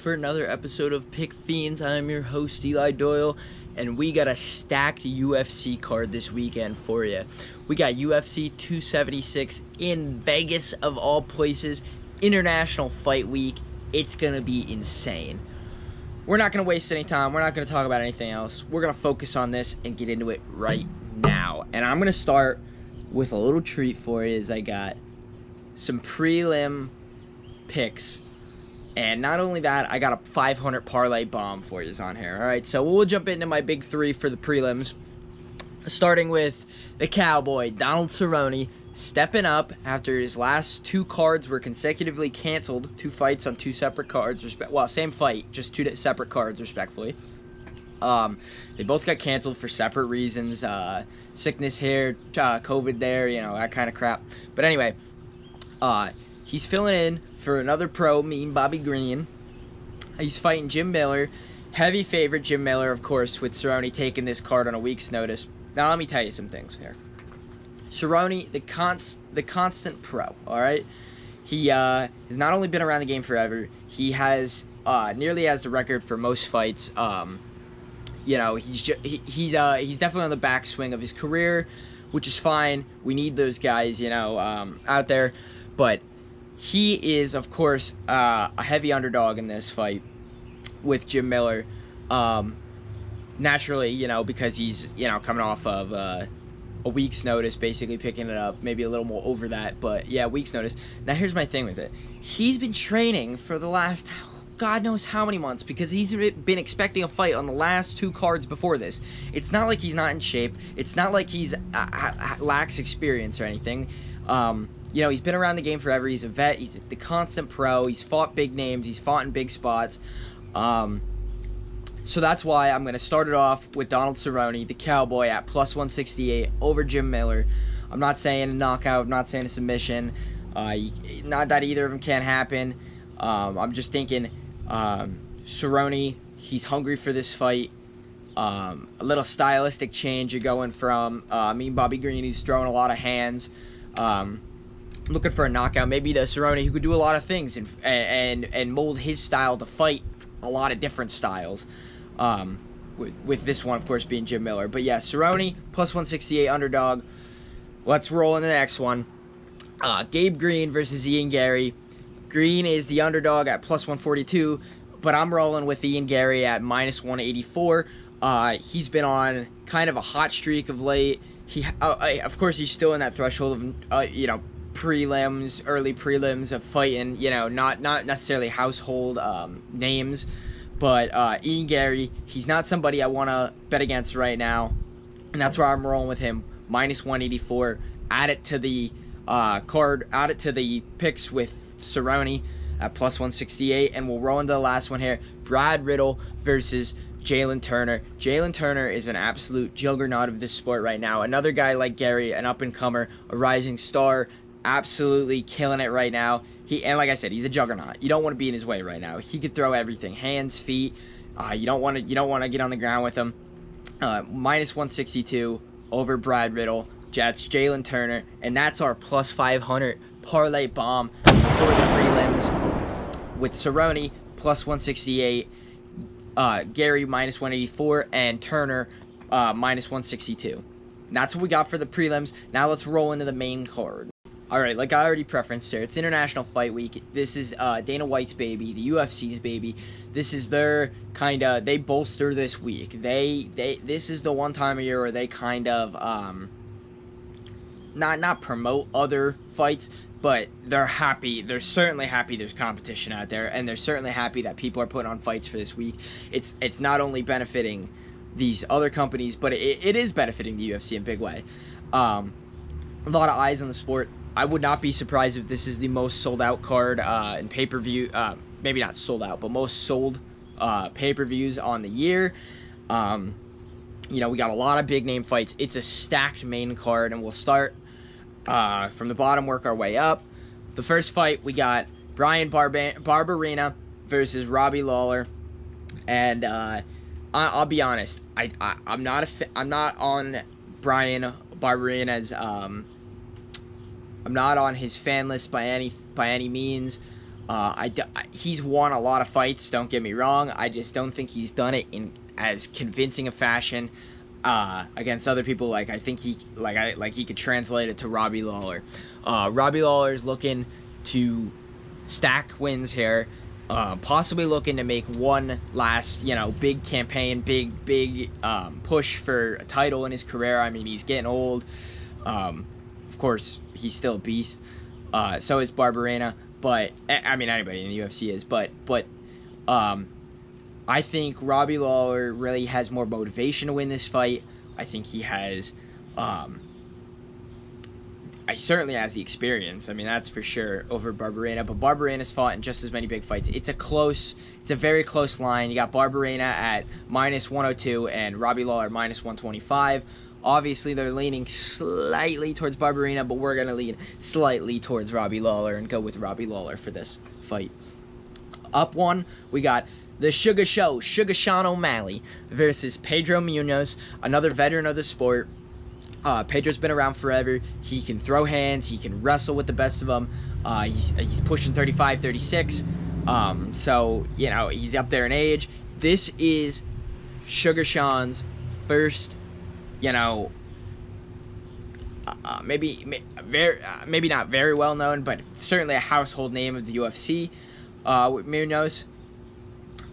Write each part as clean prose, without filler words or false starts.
for another episode of Pick Fiends. I'm your host, Eli Doyle, and we got a stacked UFC card this weekend for you. We got UFC 276 in Vegas, of all places, International Fight Week. It's going to be insane. We're not going to waste any time. We're not going to talk about anything else. We're going to focus on this and get into it right now. And I'm going to start with a little treat for you, as I got some prelim picks. And not only that, I got a 500 parlay bomb for you on here. All right, so we'll jump into my big three for the prelims. Starting with the Cowboy, Donald Cerrone, stepping up after his last two cards were consecutively canceled. Two fights on two separate cards. Well, same fight, just two separate cards, respectfully. They both got canceled for separate reasons. Sickness here, COVID there, you know, that kind of crap. But anyway, he's filling in for another pro, Mean Bobby Green. He's fighting Jim Miller. Heavy favorite Jim Miller, of course, with Cerrone taking this card on a week's notice. Now, let me tell you some things here. Cerrone, the constant pro, all right? He has not only been around the game forever, he has nearly has the record for most fights. You know, he's definitely on the backswing of his career, which is fine. We need those guys, you know, out there. But he is, of course, a heavy underdog in this fight with Jim Miller. Naturally, you know, because he's, you know, coming off of a week's notice, basically picking it up, maybe a little more over that, but yeah, week's notice. Now, here's my thing with it. He's been training for the last God knows how many months, because he's been expecting a fight on the last two cards before this. It's not like he's not in shape. It's not like he's lacks experience or anything. You know, he's been around the game forever. He's a vet. He's the constant pro. He's fought big names. He's fought in big spots. So that's why I'm going to start it off with Donald Cerrone, the Cowboy, at plus 168 over Jim Miller. I'm not saying a knockout. I'm not saying a submission. Not that either of them can't happen. I'm just thinking Cerrone, he's hungry for this fight. A little stylistic change. You're going from Mean Bobby Green, who's throwing a lot of hands. Looking for a knockout. Maybe the Cerrone who could do a lot of things and mold his style to fight a lot of different styles. With this one, of course, being Jim Miller. But yeah, Cerrone, plus 168 underdog. Let's roll in the next one. Gabe Green versus Ian Gary. Green is the underdog at plus 142, but I'm rolling with Ian Gary at minus 184. He's been on kind of a hot streak of late. Of course, he's still in that threshold of, you know, prelims, early prelims of fighting, you know, not necessarily household names. But Ian Gary, he's not somebody I want to bet against right now, and that's where I'm rolling with him. Minus 184. Add it to the card. Add it to the picks with Cerrone at plus 168, and we'll roll into the last one here. Brad Riddle versus Jalen Turner. Jalen Turner is an absolute juggernaut of this sport right now. Another guy like Gary, an up-and-comer, a rising star, absolutely killing it right now. And like I said, he's a juggernaut. You don't want to be in his way right now. He could throw everything, hands, feet. You don't want to get on the ground with him. Minus 162 over Brad Riddle. That's Jalen Turner, and that's our plus 500 parlay bomb for the prelims with Cerrone plus 168, Gary minus 184, and Turner minus 162. And that's what we got for the prelims. Now let's roll into the main card. All right, like I already preferenced here, it's International Fight Week. This is Dana White's baby, the UFC's baby. This is their kind of, they bolster this week. This is the one time of year where they kind of not promote other fights, but they're happy. They're certainly happy there's competition out there, and they're certainly happy that people are putting on fights for this week. It's not only benefiting these other companies, but it is benefiting the UFC in a big way. A lot of eyes on the sport. I would not be surprised if this is the most sold out card in pay-per-view. Maybe not sold out, but most sold pay-per-views on the year. You know, we got a lot of big name fights. It's a stacked main card, and we'll start from the bottom, work our way up. The first fight, we got Brian Barberena versus Robbie Lawler, and I'll be honest, I'm not on Brian Barberena's I'm not on his fan list by any means. He's won a lot of fights, don't get me wrong. I just don't think he's done it in as convincing a fashion against other people. Like, I think he could translate it to Robbie Lawler. Robbie Lawler is looking to stack wins here, possibly looking to make one last, big campaign, big push for a title in his career. I mean, he's getting old. Of course, he's still a beast. So is Barberena. But, I mean, anybody in the UFC is. But I think Robbie Lawler really has more motivation to win this fight. I think he has... he certainly has the experience. I mean, that's for sure, over Barberena. But Barberena's fought in just as many big fights. It's a very close line. You got Barberena at -102 and Robbie Lawler -125. Obviously, they're leaning slightly towards Barberena, but we're going to lean slightly towards Robbie Lawler and go with Robbie Lawler for this fight. Up one, we got the Sugar Show, Sugar Sean O'Malley versus Pedro Munoz, another veteran of the sport. Pedro's been around forever. He can throw hands. He can wrestle with the best of them. He's pushing 35, 36. So, he's up there in age. This is Sugar Sean's first, maybe not very well known, but certainly a household name of the UFC with Munoz.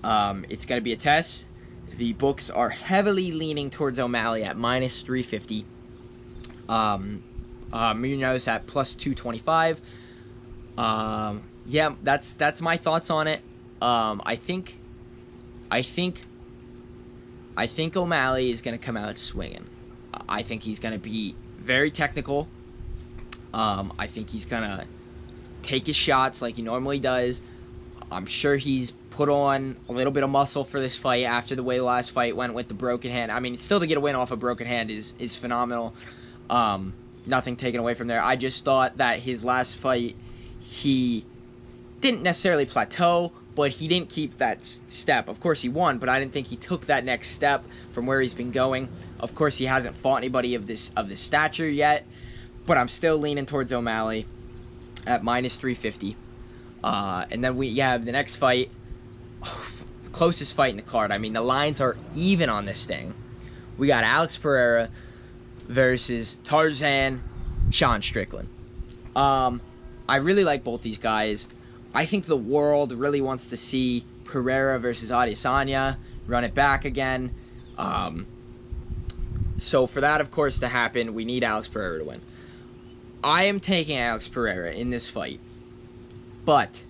It's going to be a test. The books are heavily leaning towards O'Malley at -350. Munoz at +225. Yeah, that's my thoughts on it. I think O'Malley is going to come out swinging. I think he's going to be very technical. I think he's going to take his shots like he normally does. I'm sure he's put on a little bit of muscle for this fight after the way the last fight went with the broken hand. I mean, still to get a win off a broken hand is phenomenal. Nothing taken away from there. I just thought that his last fight, he didn't necessarily plateau, but he didn't keep that step. Of course, he won, but I didn't think he took that next step from where he's been going. Of course, he hasn't fought anybody of this stature yet, but I'm still leaning towards O'Malley at -350. And then we have the next fight, closest fight in the card. I mean, the lines are even on this thing. We got Alex Pereira versus Tarzan Sean Strickland. I really like both these guys. I think the world really wants to see Pereira versus Adesanya run it back again. So for that, of course, to happen, we need Alex Pereira to win. I am taking Alex Pereira in this fight, but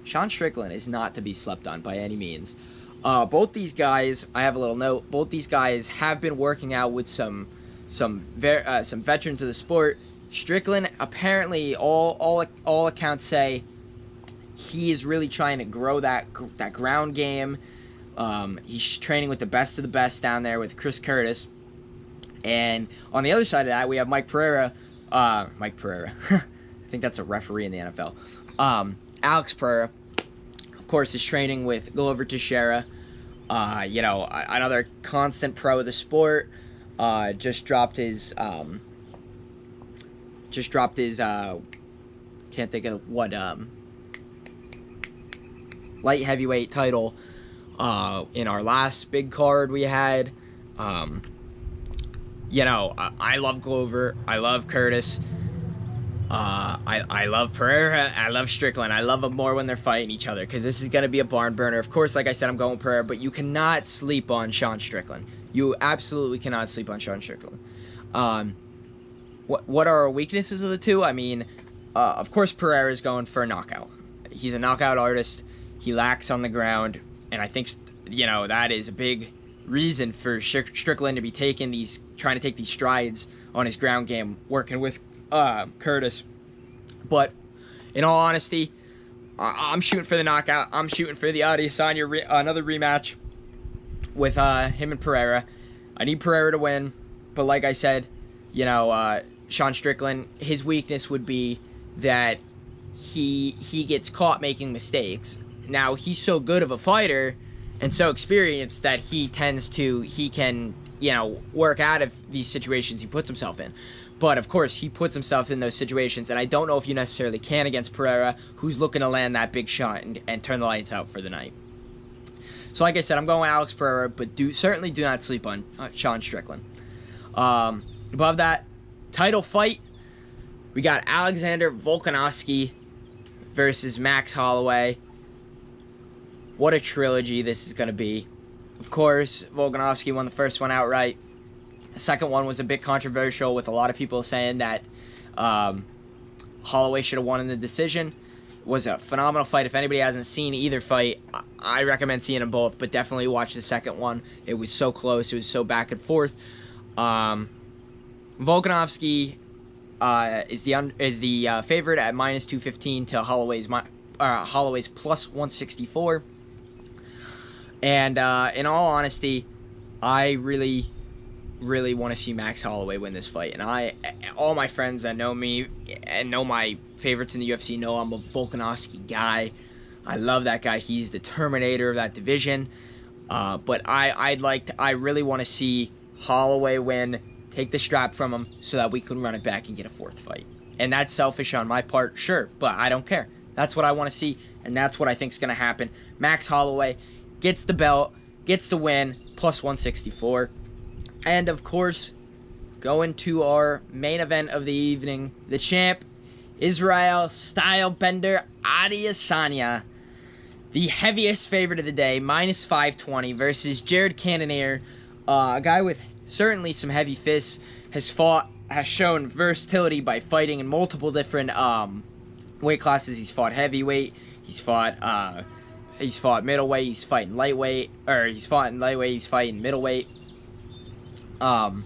Sean Strickland is not to be slept on by any means. Both these guys, I have a little note, both these guys have been working out with some veterans of the sport. Strickland, apparently, all accounts say he is really trying to grow that ground game. He's training with the best of the best down there with Chris Curtis. And on the other side of that, we have Mike Pereira. I think that's a referee in the NFL. Alex Pereira, of course, is training with Glover Teixeira. Another constant pro of the sport. Just dropped his can't think of what light heavyweight title in our last big card we had. I love Glover. I love Curtis. I love Pereira. I love Strickland. I love them more when they're fighting each other because this is going to be a barn burner. Of course, like I said, I'm going with Pereira, but you cannot sleep on Sean Strickland. You absolutely cannot sleep on Sean Strickland. What are our weaknesses of the two? I mean, of course, Pereira is going for a knockout. He's a knockout artist. He lacks on the ground, and I think that is a big reason for Strickland to be trying to take these strides on his ground game, working with Curtis. But in all honesty, I'm shooting for the knockout. I'm shooting for the Adesanya another rematch with him and Pereira. I need Pereira to win, but like I said, Sean Strickland, his weakness would be that he gets caught making mistakes. Now, he's so good of a fighter and so experienced that he can work out of these situations he puts himself in. But, of course, he puts himself in those situations, and I don't know if you necessarily can against Pereira, who's looking to land that big shot and turn the lights out for the night. So, like I said, I'm going with Alex Pereira, but certainly do not sleep on Sean Strickland. Above that, title fight, we got Alexander Volkanovski versus Max Holloway. What a trilogy this is going to be. Of course, Volkanovski won the first one outright. The second one was a bit controversial, with a lot of people saying that Holloway should have won in the decision. It was a phenomenal fight. If anybody hasn't seen either fight, I recommend seeing them both, but definitely watch the second one. It was so close. It was so back and forth. Volkanovski is the favorite at minus 215 to Holloway's plus 164. And in all honesty, I really want to see Max Holloway win this fight. And all my friends that know me and know my favorites in the UFC know I'm a Volkanovski guy. I love that guy. He's the Terminator of that division. But I really want to see Holloway win, take the strap from him, so that we can run it back and get a fourth fight. And that's selfish on my part, sure, but I don't care. That's what I want to see, and that's what I think is going to happen. Max Holloway gets the belt, gets the win, plus 164. And, of course, going to our main event of the evening, the champ, Israel Stylebender Adesanya, the heaviest favorite of the day, minus 520, versus Jared Cannonier, a guy with certainly some heavy fists, has shown versatility by fighting in multiple different weight classes. He's fought heavyweight, he's fought middleweight, he's fighting lightweight, or he's fought in lightweight, he's fighting middleweight. I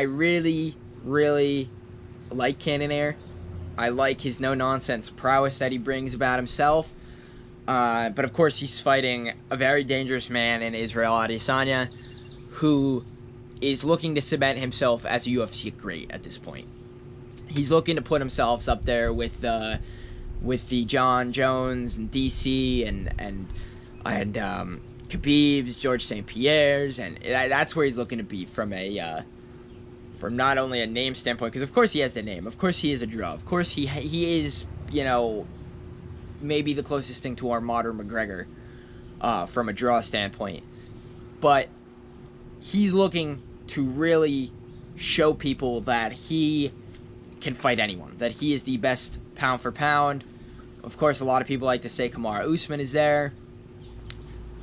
really like Cannonier. I like his no-nonsense prowess that he brings about himself. But of course, he's fighting a very dangerous man in Israel Adesanya, who is looking to cement himself as a UFC great at this point. He's looking to put himself up there with the John Jones and DC and Khabib's, George St. Pierre's, and that's where he's looking to be from not only a name standpoint, because of course he has the name, of course he is a draw, of course he is, maybe the closest thing to our modern McGregor from a draw standpoint, but he's looking to really show people that he can fight anyone, that he is the best pound for pound. Of course, a lot of people like to say Kamaru Usman is there.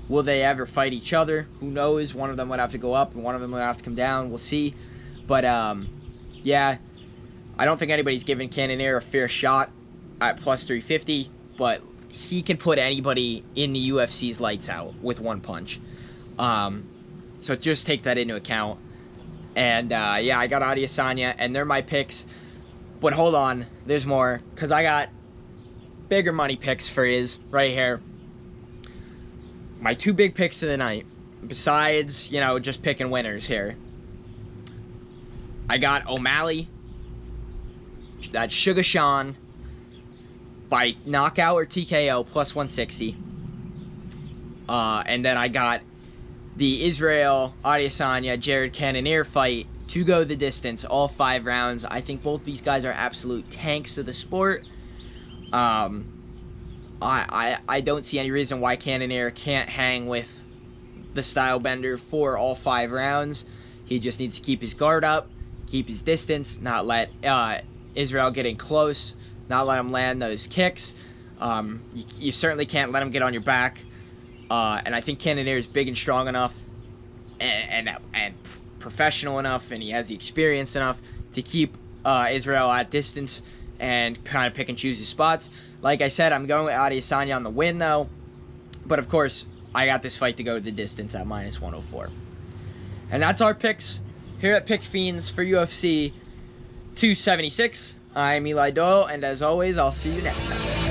Will they ever fight each other? Who knows? One of them would have to go up, and one of them would have to come down. We'll see. But, yeah, I don't think anybody's giving Cannonier a fair shot at plus 350, but he can put anybody in the UFC's lights out with one punch. So just take that into account. And, yeah, I got Adesanya, and they're my picks. But hold on, there's more, because I got bigger money picks for his right here. My two big picks of the night, besides, just picking winners here. I got O'Malley, that's Sugar Sean, by knockout or TKO, plus 160. And then I got the Israel Adesanya Jared Cannonier fight to go the distance, all 5 rounds. I think both these guys are absolute tanks of the sport. I don't see any reason why Cannonier can't hang with the Stylebender for all 5 rounds. He just needs to keep his guard up, keep his distance, not let Israel get in close, not let him land those kicks. You certainly can't let him get on your back. And I think Cannonier is big and strong enough and professional enough, and he has the experience enough to keep Israel at distance and kind of pick and choose his spots. Like I said, I'm going with Adesanya on the win, though. But, of course, I got this fight to go the distance at minus 104. And that's our picks here at Pick Fiends for UFC 276. I'm Eli Doyle, and as always, I'll see you next time.